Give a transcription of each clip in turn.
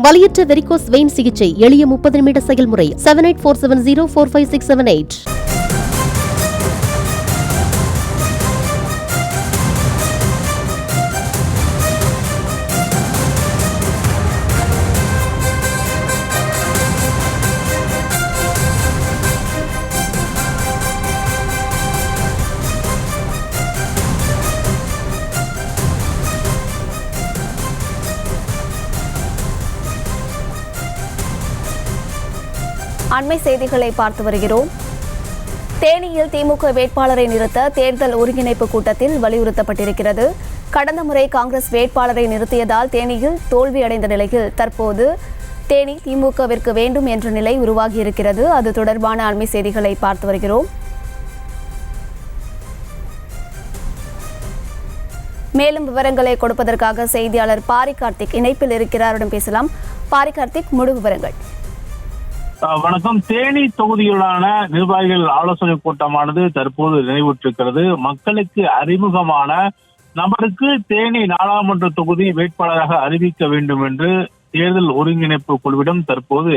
வலியற்ற varicose vein சிகிச்சை எளிய 30 நிமிட செயல்முறை 7847045678. அண்மை செய்திகளை பார்த்து வருகிறோம். தேனியில் திமுக வேட்பாளரை நிறுத்த தேர்தல் ஒருங்கிணைப்பு கூட்டத்தில் வலியுறுத்தப்பட்டிருக்கிறது. கடந்த முறை காங்கிரஸ் வேட்பாளரை நிறுத்தியதால் தேனியில் தோல்வியடைந்த நிலையில் தற்போது தேனி திமுகவிற்கு வேண்டும் என்ற நிலை உருவாகியிருக்கிறது. அது தொடர்பான அண்மை செய்திகளை பார்த்து வருகிறோம். மேலும் விவரங்களை கொடுப்பதற்காக செய்தியாளர் பாரி கார்த்திக் இணைப்பில் இருக்கிறாரிடம் பேசலாம். பாரி கார்த்திக், முழு விவரங்கள். வணக்கம். தேனி தொகுதியிலான நிர்வாகிகள் ஆலோசனை கூட்டமானது தற்போது நிறைவுற்றிருக்கிறது. மக்களுக்கு அறிமுகமான நபருக்கு தேனி நாடாளுமன்ற தொகுதி வேட்பாளராக அறிவிக்க வேண்டும் என்று தேர்தல் ஒருங்கிணைப்பு குழுவிடம் தற்போது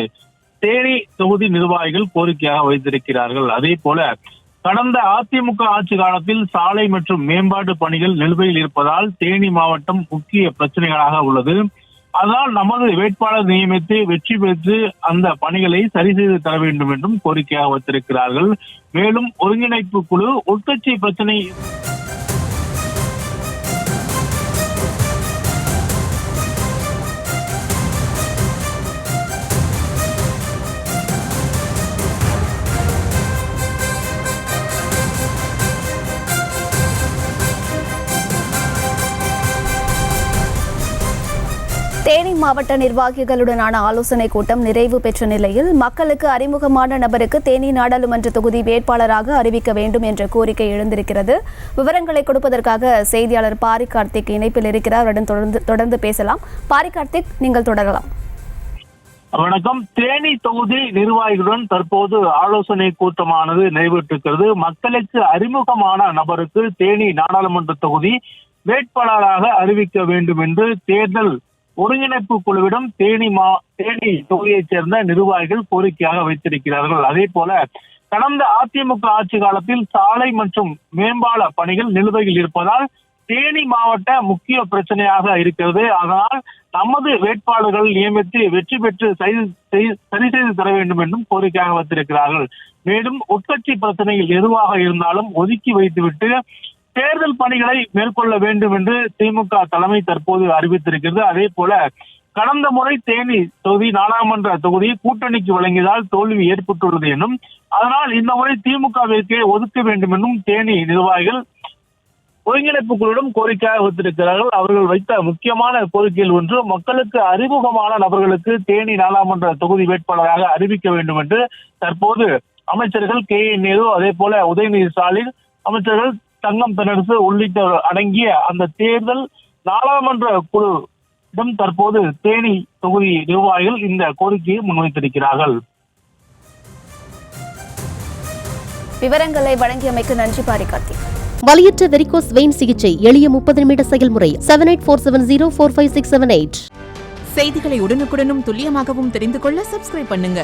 தேனி தொகுதி நிர்வாகிகள் கோரிக்கையாக வைத்திருக்கிறார்கள். அதே போல கடந்த அதிமுக ஆட்சி காலத்தில் சாலை மற்றும் மேம்பாட்டு பணிகள் நிலுவையில் இருப்பதால் தேனி மாவட்டம் முக்கிய பிரச்சனைகளாக உள்ளது. அதனால் நமது வேட்பாளர் நியமித்து வெற்றி பெற்று அந்த பணிகளை சரி செய்து தர வேண்டும் என்றும் கோரிக்கையாக வைத்திருக்கிறார்கள். மேலும் ஒருங்கிணைப்பு குழு உட்கட்சி பிரச்சனை தேனி மாவட்ட நிர்வாகிகளுடனான ஆலோசனைக் கூட்டம் நிறைவு பெற்ற நிலையில் மக்களுக்கு அறிமுகமான நபருக்கு தேனி நாடாளுமன்ற தொகுதி வேட்பாளராக அறிவிக்க வேண்டும் என்ற கோரிக்கை எழுந்திருக்கிறது. விவரங்களை கொடுப்பதற்காக செய்தியாளர் பாரி கார்த்திக் இணைப்பில் இருக்கிறார். அவருடன் தொடர்ந்து பேசலாம். பாரி கார்த்திக், நீங்கள் தொடரலாம். வணக்கம். தேனி தொகுதி நிர்வாகிகளுடன் தற்போது ஆலோசனை கூட்டமானது நிறைவேற்றிருக்கிறது. மக்களுக்கு அறிமுகமான நபருக்கு தேனி நாடாளுமன்ற தொகுதி வேட்பாளராக அறிவிக்க வேண்டும் என்று தேர்தல் ஒருங்கிணைப்பு குழுவிடம் தேனி தொகுதியைச் சேர்ந்த நிர்வாகிகள் கோரிக்கையாக வைத்திருக்கிறார்கள். அதே போல கடந்த அதிமுக ஆட்சி காலத்தில் சாலை மற்றும் மேம்பால பணிகள் நிலுவையில் இருப்பதால் தேனி மாவட்ட முக்கிய பிரச்சனையாக இருக்கிறது. அதனால் நமது வேட்பாளர்கள் நியமித்து வெற்றி பெற்று சரி செய்து தர வேண்டும் என்றும் கோரிக்கையாக வைத்திருக்கிறார்கள். மேலும் உட்கட்சி பிரச்சனைகள் எதுவாக இருந்தாலும் ஒதுக்கி வைத்துவிட்டு தேர்தல் பணிகளை மேற்கொள்ள வேண்டும் என்று திமுக தலைமை தற்போது அறிவித்திருக்கிறது. அதே போல கடந்த முறை தேனி தொகுதி நாடாளுமன்ற தொகுதியை கூட்டணிக்கு வழங்கியதால் தோல்வி ஏற்பட்டுள்ளது என்றும் அதனால் இந்த முறை திமுகவிற்கே ஒதுக்க வேண்டும் என்றும் தேனி நிர்வாகிகள் ஒருங்கிணைப்பு குழுவிடம் கோரிக்கையாக வைத்திருக்கிறார்கள். அவர்கள் வைத்த முக்கியமான கோரிக்கையில் ஒன்று, மக்களுக்கு அறிமுகமான நபர்களுக்கு தேனி நாடாளுமன்ற தொகுதி வேட்பாளராக அறிவிக்க வேண்டும் என்று தற்போது அமைச்சர்கள் KN நேரு, அதே போல உதயநிதி ஸ்டாலின், அமைச்சர்கள் தங்கம் தென்னரசு உள்ளிட்டோர் அடங்கிய அந்த தேர்தல் நாடாளுமன்ற குழுவிடம் தற்போது தேனி தொகுதி நிர்வாகிகள் இந்த கோரிக்கையை முன்வைத்திருக்கிறார்கள். விவரங்களை வழங்கியமைக்கு நன்றி பாரி கார்த்திக். வலியற்ற வெரிகோஸ் வெயின் சிகிச்சை எளிய 30 நிமிட செயல்முறை 7847045678. செய்திகளை உடனுக்குடனும் துல்லியமாகவும் தெரிந்து கொள்ள சப்ஸ்கிரைப் பண்ணுங்க.